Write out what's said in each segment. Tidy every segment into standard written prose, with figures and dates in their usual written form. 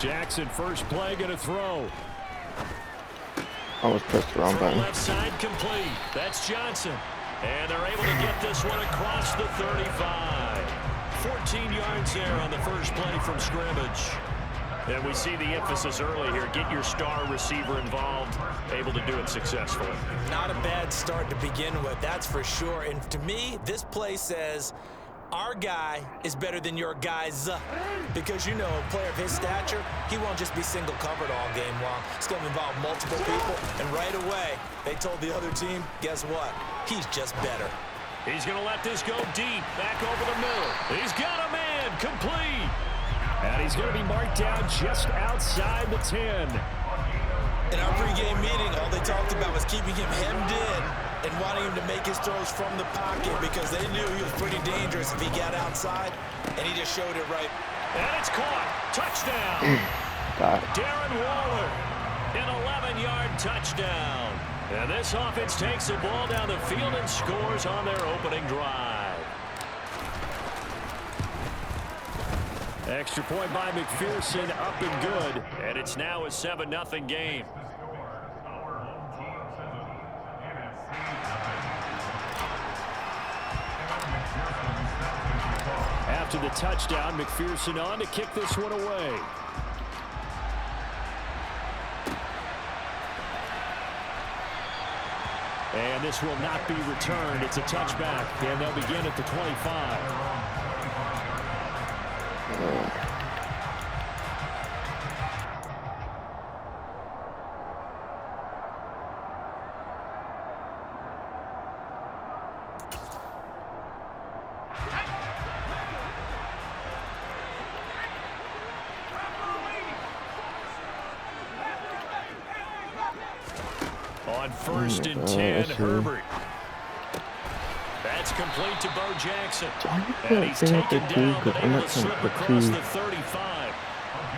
Jackson, first play, going to throw. Almost pressed the wrong button. Left side complete. That's Johnson. And they're able to get this one across the 35. 14 yards there on the first play from scrimmage. And we see the emphasis early here. Get your star receiver involved. Able to do it successfully. Not a bad start to begin with, that's for sure. And to me, this play says our guy is better than your guys. Because, you know, a player of his stature, he won't just be single covered all game long. It's going to involve multiple people. And right away, they told the other team, guess what? He's just better. He's going to let this go deep. Back over the middle. He's got a man. Complete. And he's going to be marked down just outside the 10. In our pregame meeting, all they talked about was keeping him hemmed in and wanting him to make his throws from the pocket because they knew he was pretty dangerous if he got outside, and he just showed it right. And it's caught. Touchdown. Darren Waller, an 11-yard touchdown. And this offense takes the ball down the field and scores on their opening drive. Extra point by McPherson, up and good. And it's now a 7-0 game. After the touchdown, McPherson on to kick this one away. And this will not be returned. It's a touchback, and they'll begin at the 25. On 1st and 10, Herbert. That's complete to Bo Jackson. And he's taken down, but able to slip across the 35.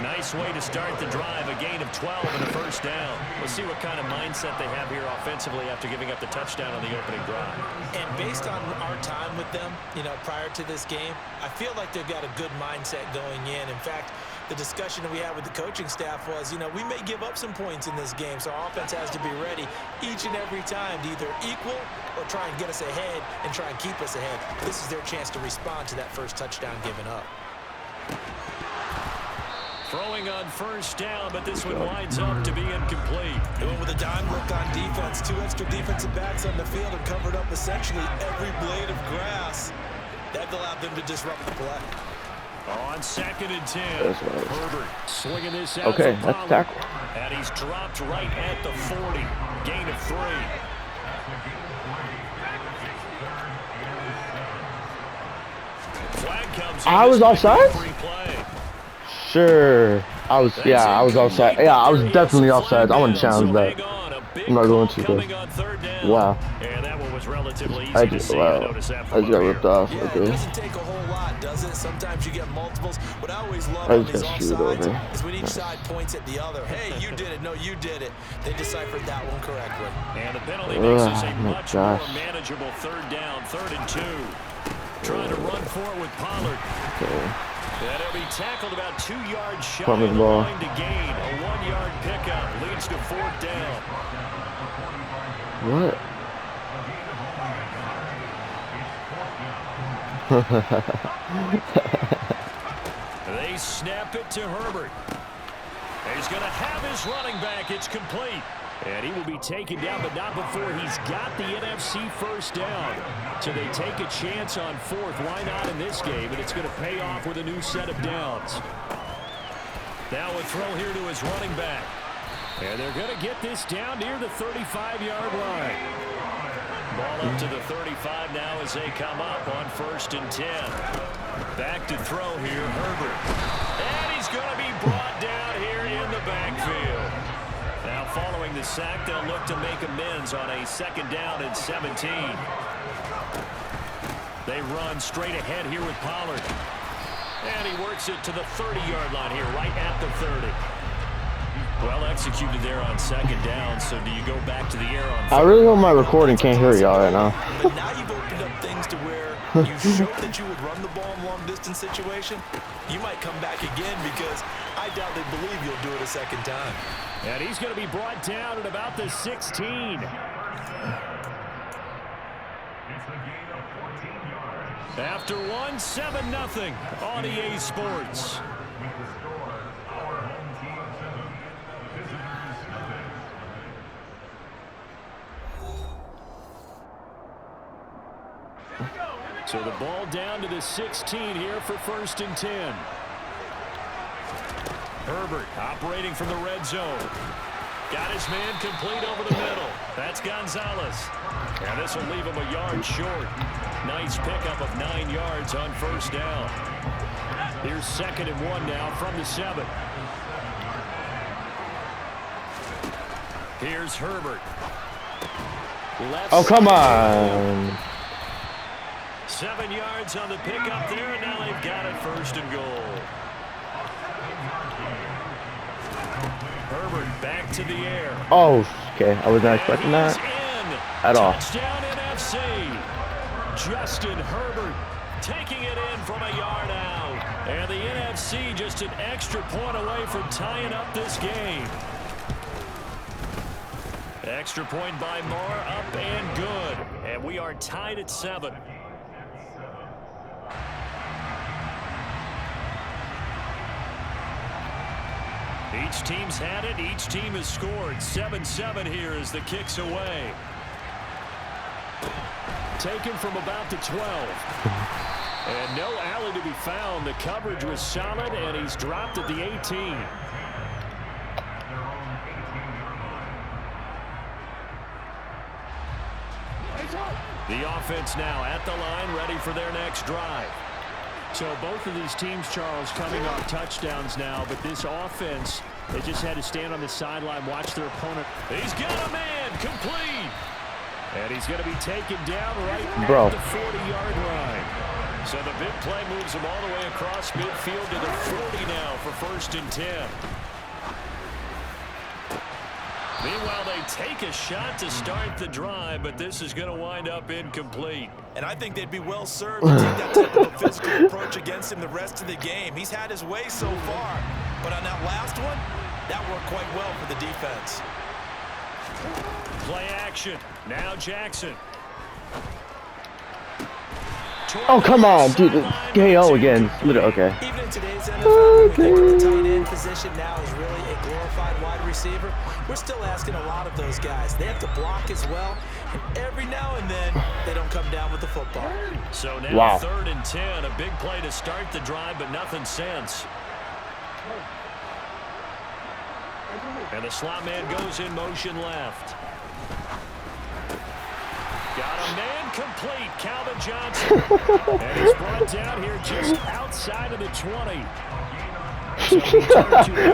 Nice way to start the drive. A gain of 12 and a first down. We'll see what kind of mindset they have here offensively after giving up the touchdown on the opening drive. And based on our time with them, you know, prior to this game, I feel like they've got a good mindset going in. In fact, the discussion that we had with the coaching staff was, you know, we may give up some points in this game, so our offense has to be ready each and every time to either equal or try and get us ahead and try and keep us ahead. This is their chance to respond to that first touchdown given up. Throwing on first down, but this one winds up to be incomplete. They went with a dime look on defense. 2 extra defensive backs on the field and covered up essentially every blade of grass. That allowed them to disrupt the play. On 2nd and 10, Herbert swinging this out. Okay, that's tackle. And he's dropped right at the 40. Gain of 3. Flag comes in. I was offside? Sure. I was offside. Yeah, I was definitely offside. I want to challenge that. I'm not going to, though. Wow. And that one was relatively easy I just got ripped off. Yeah, Okay. it doesn't take a whole lot, does it? Sometimes you get multiples. What I always love on these offsides is when each side points at the other. Hey, you did it. No, you did it. They deciphered that one correctly. And the penalty makes this a much more manageable 3rd down, 3rd and 2. Trying to run for it with Pollard. Okay. And he'll be tackled about 2 yards shy of the line to gain. A 1-yard pickup leads to 4th down. What? They snap it to Herbert. He's going to have his running back. It's complete. And he will be taken down, but not before he's got the NFC first down. So they take a chance on 4th. Why not in this game? And it's going to pay off with a new set of downs. Now a throw here to his running back. And they're going to get this down near the 35-yard line. Ball up to the 35 now as they come up on 1st and 10. Back to throw here, Herbert. And he's going to be brought down here in the backfield. Now following the sack, they'll look to make amends on a 2nd down and 17. They run straight ahead here with Pollard. And he works it to the 30-yard line here, right at the 30. Well executed there on 2nd down, so do you go back to the air on 3rd? I really hope my recording can't hear y'all right now. But now you've opened up things to where you showed that you would run the ball in long-distance situation. You might come back again because I I doubt they believe you'll do it a second time. And he's going to be brought down at about the 16. After one, 7-0 on EA Sports. So the ball down to the 16 here for 1st and 10. Herbert operating from the red zone. Got his man complete over the middle. That's Gonzalez. And this will leave him a yard short. Nice pickup of 9 yards on 1st down. Here's 2nd and 1 now from the 7. Here's Herbert. Oh, come on. 7 yards on the pickup there, and now they've got it 1st and goal. Herbert back to the air. Oh, okay. I was not expecting that at all. Touchdown NFC. Justin Herbert taking it in from a yard out. And the NFC just an extra point away from tying up this game. Extra point by Moore, up and good. And we are tied at 7. Each team's had it. Each team has scored. 7-7 here as the kick's away. Taken from about the 12. And no alley to be found. The coverage was solid, and he's dropped at the 18. The offense now at the line, ready for their next drive. So both of these teams, Charles, coming off touchdowns now, but this offense, they just had to stand on the sideline, watch their opponent. He's got a man complete. And he's going to be taken down right at the 40-yard line. So the big play moves him all the way across midfield to the 40 now for 1st and 10. Meanwhile, they take a shot to start the drive, but this is going to wind up incomplete. And I think they'd be well served to take that type of a physical approach against him the rest of the game. He's had his way so far, but on that last one, that worked quite well for the defense. Play action. Now Jackson. Oh, come on, dude. KO again. Okay. Even in today's NFL, we think of the tight end position now is really a glorified wide receiver. We're still asking a lot of those guys. They have to block as well, and every now and then they don't come down with the football. So now 3rd and 10, a big play to start the drive, but nothing since. And the slot man goes in motion left. Got a man complete, Calvin Johnson. And he's brought down here just outside of the 20.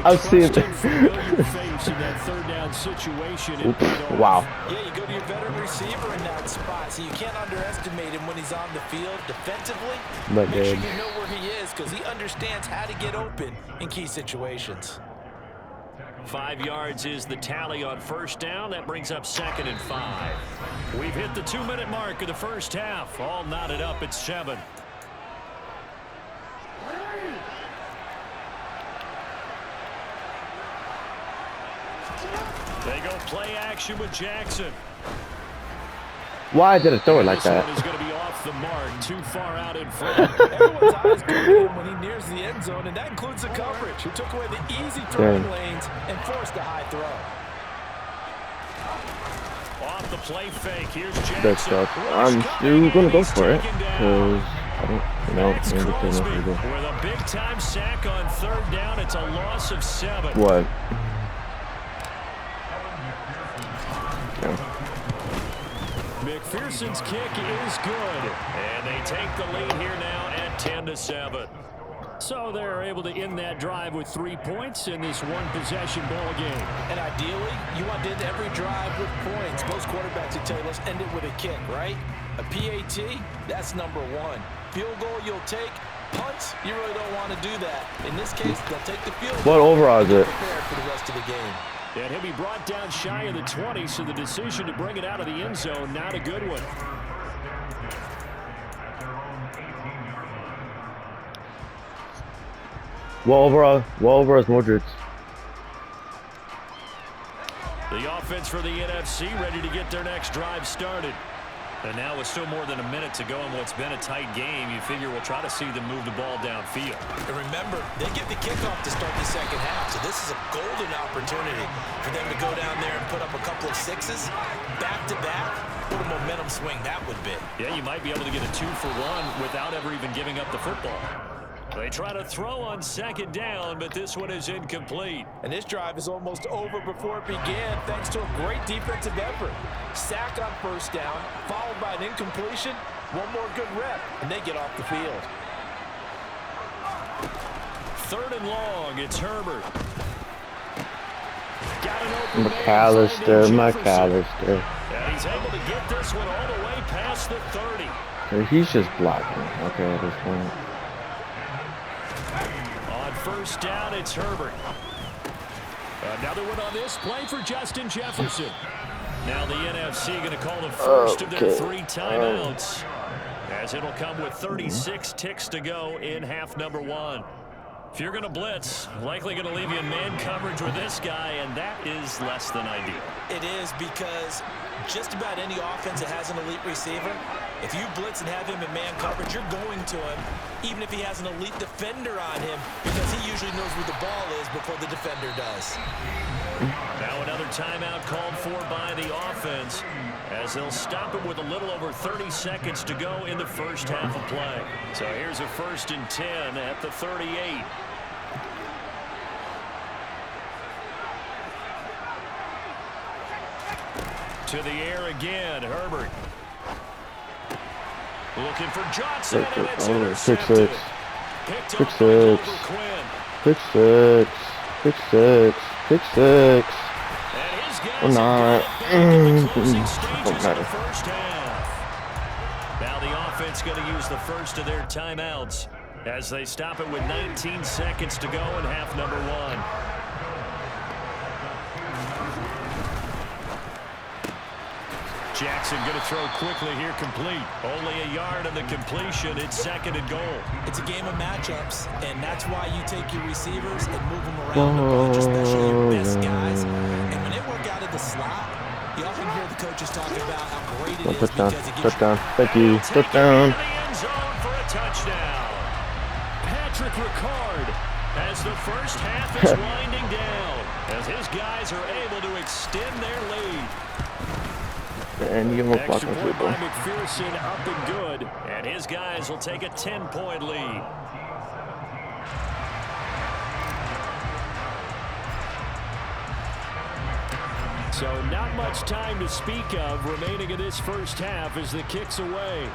I've seen it. In that 3rd down situation. Wow. Yeah, you go to your veteran receiver in that spot, so you can't underestimate him when he's on the field defensively. Make sure you know where he is because he understands how to get open in key situations. 5 yards is the tally on 1st down. That brings up 2nd and 5. We've hit the 2-minute mark of the 1st half. All knotted up at 7. They go play action with Jackson. Why did it throw it like that? This one is going to be off the mark, too far out in front. Everyone's eyes go to him when he nears the end zone, and that includes the coverage, who took away the easy throwing lanes and forced a high throw. Off the play fake, here's Jackson. That stuff. I'm still going to go for it because I don't, with a big-time sack on 3rd down, it's a loss of 7. What? Yeah. McPherson's kick is good, and they take the lead here now at 10-7. So they're able to end that drive with 3 points in this one-possession ball game. And ideally, you want to end every drive with points. Most quarterbacks would tell you, let's end it with a kick, right? A PAT, that's number 1. Field goal, you'll take. Punts, you really don't want to do that. In this case, they'll take the field goal. What overall is it? Prepared for the rest of the game. And he'll be brought down shy of the 20, so the decision to bring it out of the end zone, not a good one. Well over as Modric. The offense for the NFC ready to get their next drive started. And now with still more than a minute to go in what's been a tight game, you figure we'll try to see them move the ball downfield. And remember, they get the kickoff to start the second half, so this is a golden opportunity for them to go down there and put up a couple of sixes back-to-back. What a momentum swing that would be. Yeah, you might be able to get a 2-for-1 without ever even giving up the football. They try to throw on second down, but this one is incomplete. And this drive is almost over before it began thanks to a great defensive effort. Sack on first down, followed by an incompletion. One more good rep, and they get off the field. 3rd and long, it's Herbert. Got an open McAllister. And he's able to get this one all the way past the 30. He's just blocking. Okay, at this point. On first down, it's Herbert. Another one on this play for Justin Jefferson. Now the NFC going to call the first of their 3 timeouts, as it'll come with 36 ticks to go in half number 1. If you're going to blitz, likely going to leave you in man coverage with this guy, and that is less than ideal. It is, because just about any offense that has an elite receiver, if you blitz and have him in man coverage, you're going to him, even if he has an elite defender on him, because he usually knows where the ball is before the defender does. Now another timeout called for by the offense, as they'll stop it with a little over 30 seconds to go in the first half of play. So here's a 1st and 10 at the 38. To the air again, Herbert. Looking for Johnson, and it's intercepted. Picked off by Robert Quinn. Pick six. And his guys not. in the closing stages of the first half. Now the offense going to use the first of their timeouts as they stop it with 19 seconds to go in half number 1. Jackson going to throw quickly here, complete. Only a yard on the completion. It's 2nd and goal. It's a game of matchups, and that's why you take your receivers and move them around a bunch, especially your best guys. And when they work out of the slot, you often hear the coaches talk about how great it is because it gives touchdown. Thank you. Touchdown. The end zone for a touchdown. Patrick Ricard, as the first half is winding down, as his guys are able to extend their lead. And you almost blocked Extra my point people. by McPherson, up and good, and his guys will take a 10-point lead. So not much time to speak of remaining in this first half as the kick's away.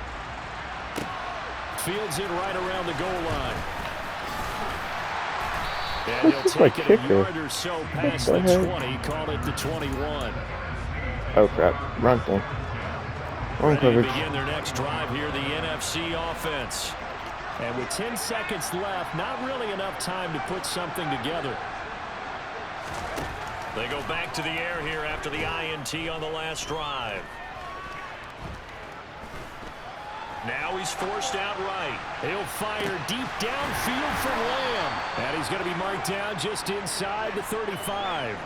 Fields it right around the goal line. And he'll take it a yard or so past the 20, call it the 21. Oh crap, run thing. Wrong Ready to coverage. begin their next drive here, the NFC offense. And with 10 seconds left, not really enough time to put something together. They go back to the air here after the INT on the last drive. Now he's forced out right. He'll fire deep downfield for Lamb. And he's going to be marked down just inside the 35.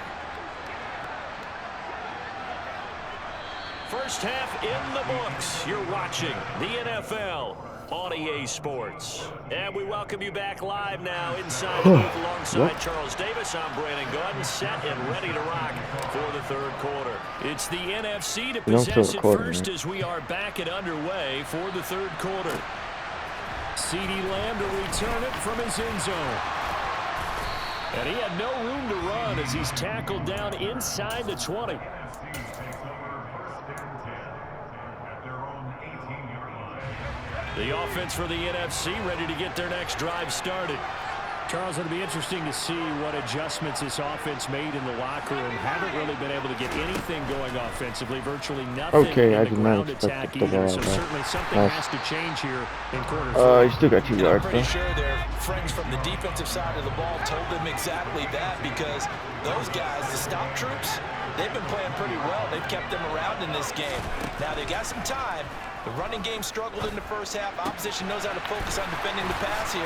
First half in the books. You're watching the NFL on EA Sports. And we welcome you back live now inside the booth alongside Charles Davis. I'm Brandon Gaudin, set and ready to rock for the third quarter. It's the NFC to possess it first as we are back and underway for the third quarter. CeeDee Lamb to return it from his end zone. And he had no room to run as he's tackled down inside the 20. The offense for the NFC ready to get their next drive started. Charles, it'll be interesting to see what adjustments this offense made in the locker room. Haven't really been able to get anything going offensively. Virtually nothing in the ground attack either. So certainly something has to change here in quarter 4. You still got 2 yards, I'm pretty sure their friends from the defensive side of the ball told them exactly that, because those guys, the stop troops, they've been playing pretty well. They've kept them around in this game. Now, they got some time, The running game struggled in the first half. Opposition knows how to focus on defending the pass here.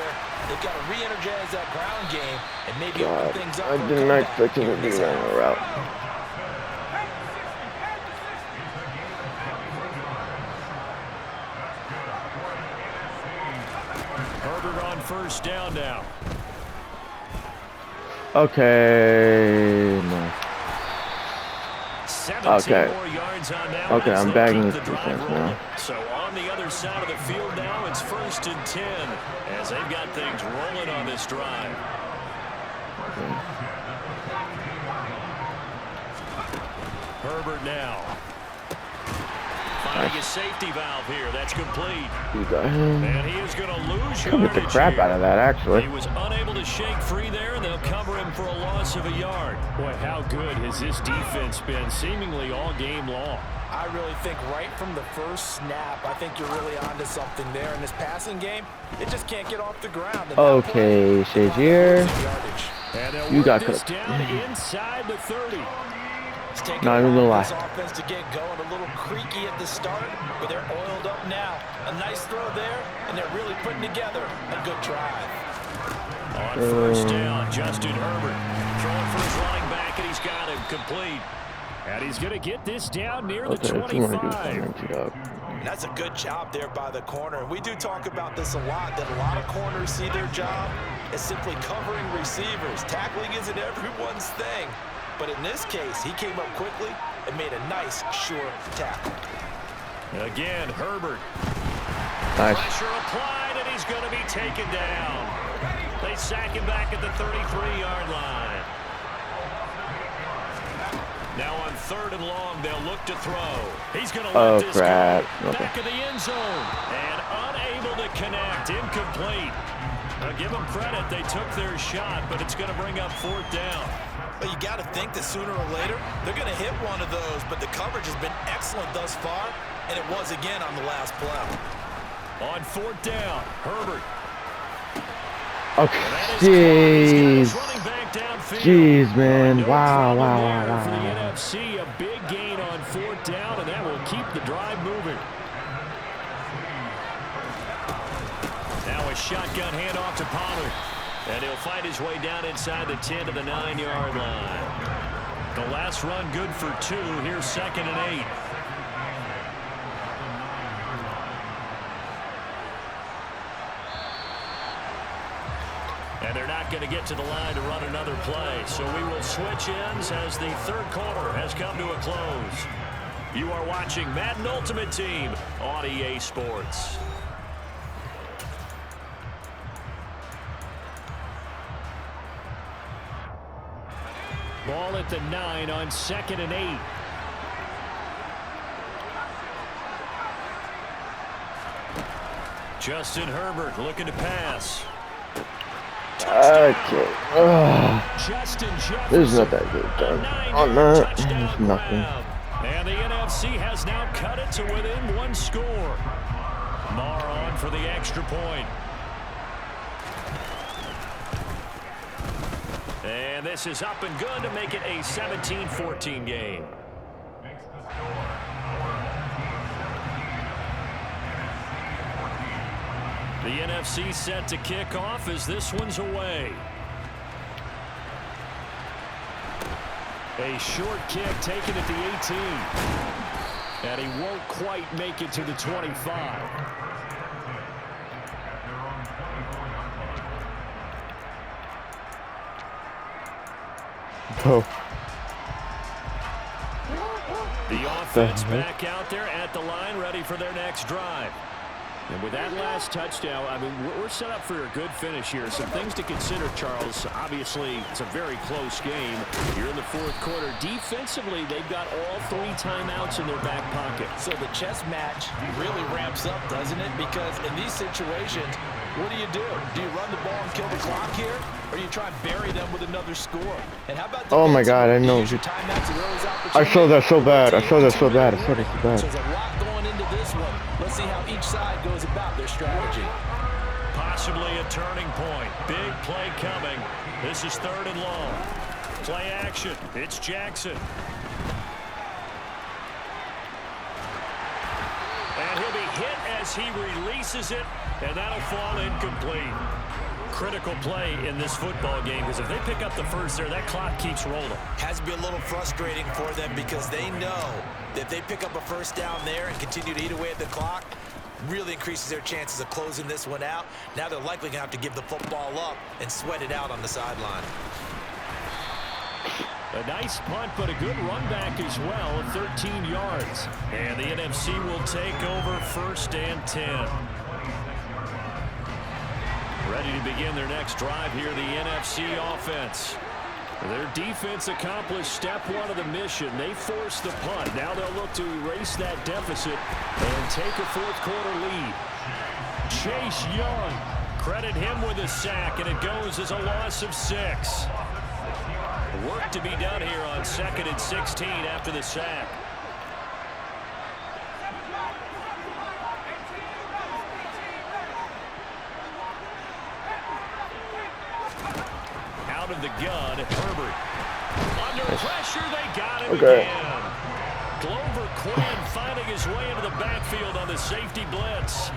They've got to re-energize that ground game and maybe open things up. I did not expect him to be running a route. Herbert on first down now. Okay. No. Okay. More yards on that Okay, one, I'm so bagging keep this the drive defense rolling. now. So on the other side of the field now, it's 1st and 10 as they've got things rolling on this drive. Herbert now. Finding his safety valve here. That's complete. You got him. And he is going to lose Covered the yardage crap here. out of that, actually. He was unable to shake free there, and they'll cover him for a loss of a yard. Boy, how good has this defense been seemingly all game long? I really think right from the first snap, I think you're really onto something there in this passing game. It just can't get off the ground. Okay, Shazier. And You got this cut. down inside the 30. Not even gonna lie. This offense to get going a little creaky at the start, but they're oiled up now. A nice throw there, and they're really putting together a good drive. On first down, Justin Herbert throwing for his running back, and he's got him complete. And he's going to get this down near the 25. That's a good job there by the corner. And we do talk about this a lot, that a lot of corners see their job as simply covering receivers. Tackling isn't everyone's thing. But in this case, he came up quickly and made a nice, short tackle. Again, Herbert. Nice. Pressure applied, and he's going to be taken down. They sack him back at the 33-yard line. Now on 3rd and long, they'll look to throw. He's going to let this crap. go. Back of the end zone. And unable to connect. Incomplete. Now give them credit. They took their shot, but it's going to bring up 4th down. But you got to think that sooner or later, they're going to hit one of those. But the coverage has been excellent thus far, and it was again on the last play. On 4th down, Herbert. Okay, jeez. Jeez, man. Wow. For the NFC, a big gain on 4th down, and that will keep the drive moving. Now a shotgun handoff to Pollard. And he'll fight his way down inside the 10 to the 9-yard line. The last run good for 2. Here's 2nd and 8. And they're not going to get to the line to run another play. So we will switch ends as the 3rd quarter has come to a close. You are watching Madden Ultimate Team on EA Sports. Ball at the 9 on 2nd and 8. Justin Herbert looking to pass. Okay. Justin Jefferson. This is not that good, though. Oh, no. It's nothing. And the NFC has now cut it to within 1 score. Marr on for the extra point. And this is up and good to make it a 17-14 game. The NFC set to kick off as this one's away. A short kick taken at the 18. And he won't quite make it to the 25. Oh. The offense back out there at the line, ready for their next drive. And with that last touchdown, I mean, we're set up for a good finish here. Some things to consider, Charles. Obviously, it's a very close game. You're in the 4th quarter. Defensively, they've got all 3 timeouts in their back pocket. So the chess match really ramps up, doesn't it? Because in these situations, what do? Do you run the ball and kill the clock here? Or do you try and bury them with another score? And how about Oh, my God, I know. I saw that so bad. I saw that so bad. So there's a lot going into this one. Let's see how each side goes about their strategy. Possibly a turning point. Big play coming. This is 3rd and long. Play action. It's Jackson. And he'll be as he releases it, and that'll fall incomplete. Critical play in this football game, because if they pick up the first there, that clock keeps rolling. Has to be a little frustrating for them because they know that if they pick up a first down there and continue to eat away at the clock, really increases their chances of closing this one out. Now they're likely going to have to give the football up and sweat it out on the sideline. A nice punt, but a good run back as well at 13 yards. And the NFC will take over 1st and 10. Ready to begin their next drive here, the NFC offense. Their defense accomplished step 1 of the mission. They forced the punt. Now they'll look to erase that deficit and take a 4th quarter lead. Chase Young, credit him with a sack, and it goes as a loss of 6. Work to be done here on 2nd and 16 after the sack. Out of the gun, Herbert. Under pressure, they got him again. Glover Quinn finding his way into the backfield on the safety blitz.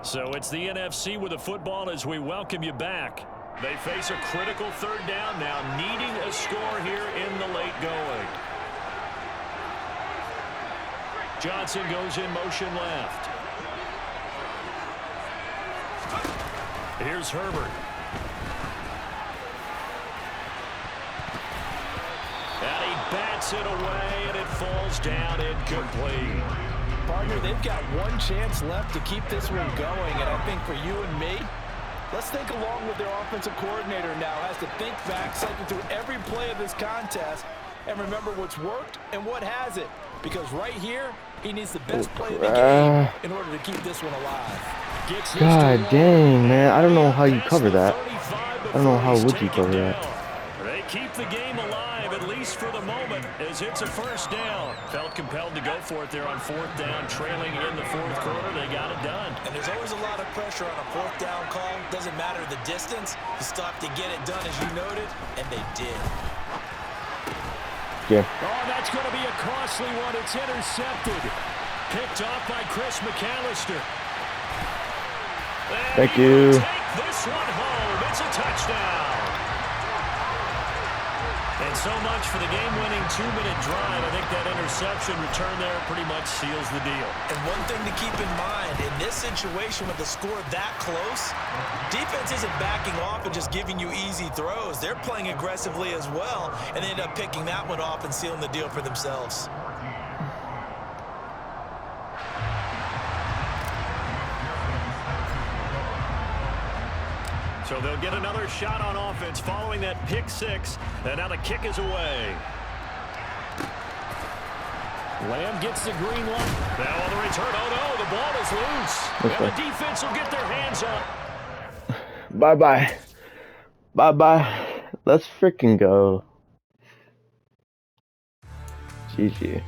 So it's the NFC with the football as we welcome you back. They face a critical 3rd down now, needing a score here in the late going. Johnson goes in motion left. Here's Herbert. And he bats it away, and it falls down incomplete. Partner, they've got one chance left to keep this one going, and I think for you and me, let's think along with their offensive coordinator now as to think back, cycle through every play of this contest, and remember what's worked and what hasn't. Because right here, he needs the best play of the game in order to keep this one alive. God dang, man. I don't know how you cover that. I don't know how would you cover that. They keep the game alive, at least for the moment, as it's a 1st down. Felt compelled to go for it there on 4th down, trailing in the 4th quarter. They got it done. And there's always a lot of pressure on a 4th down call. Doesn't matter the distance. You still have to get it done, as you noted, and they did. Yeah. Oh, that's going to be a costly one. It's intercepted. Picked off by Chris McAllister. And thank you. Take this one home. It's a touchdown. And so much for the game-winning 2-minute drive. I think that interception return there pretty much seals the deal. And one thing to keep in mind, in this situation with the score that close, defense isn't backing off and just giving you easy throws. They're playing aggressively as well, and they end up picking that one off and sealing the deal for themselves. So they'll get another shot on offense following that pick 6. And now the kick is away. Lamb gets the green light. Now on the return. Oh, no, the ball is loose. Okay. And the defense will get their hands on. Bye-bye. Bye-bye. Let's freaking go. GG.